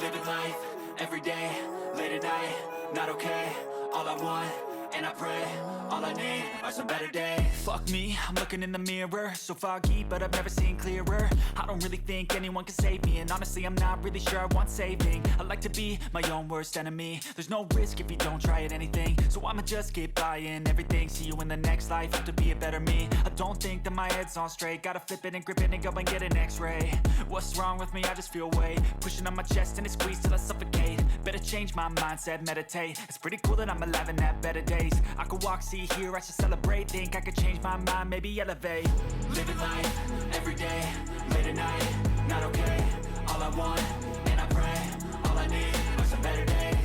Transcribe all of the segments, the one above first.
Living life, everyday, late at night, not okay. All I want, and I pray, all I need are some better days. Fuck me, I'm looking in the mirror, so foggy, but I've never seen clearer. I don't really think anyone can save me, and honestly I'm not really sure I want saving. I like to be my own worst enemy. There's no risk if you don't try at anything, so I'ma just keep buying everything. See you in the next life, have to be a better me. I don't think that my head's on straight, gotta flip it and grip it and go and get an x-ray. What's wrong with me? I just feel weight pushing on my chest and it squeezes till I suffocate. Better change my mindset, meditate. It's pretty cool that I'm alive and have better days. I could walk, see, hear, I should celebrate. Think I could change my mind, maybe elevate. Living life, everyday, late at night, not okay. All I want, and I pray, all I need are some better days.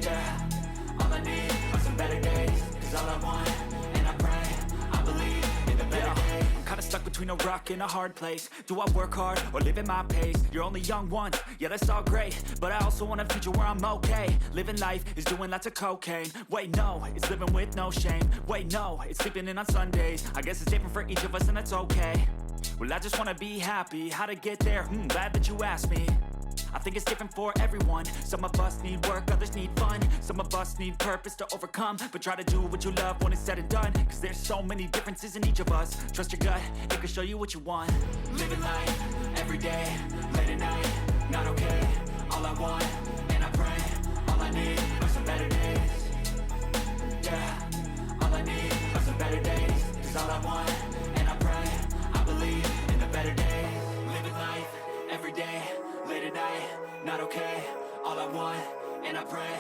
Yeah, all I need are some better days. Cause all I want, and I pray, I believe in the better days. I'm kinda stuck between a rock and a hard place. Do I work hard or live at my pace? You're only young once, yeah that's all great, but I also want a future where I'm okay. Living life is doing lots of cocaine. Wait no, it's living with no shame. Wait no, it's sleeping in on Sundays. I guess it's different for each of us and that's okay. Well I just wanna be happy, how to get there? Glad that you asked me. I think it's different for everyone. Some of us need work, others need fun. Some of us need purpose to overcome. But try to do what you love when it's said and done. Cause there's so many differences in each of us. Trust your gut, it can show you what you want. Living life, everyday, late at night, not okay. All I want, and I pray, all I need are some better days. Yeah, all I need are some better days. Cause all I want, and I pray, I believe in the better days. Living life, everyday, late at night, not okay. All I want, and I pray,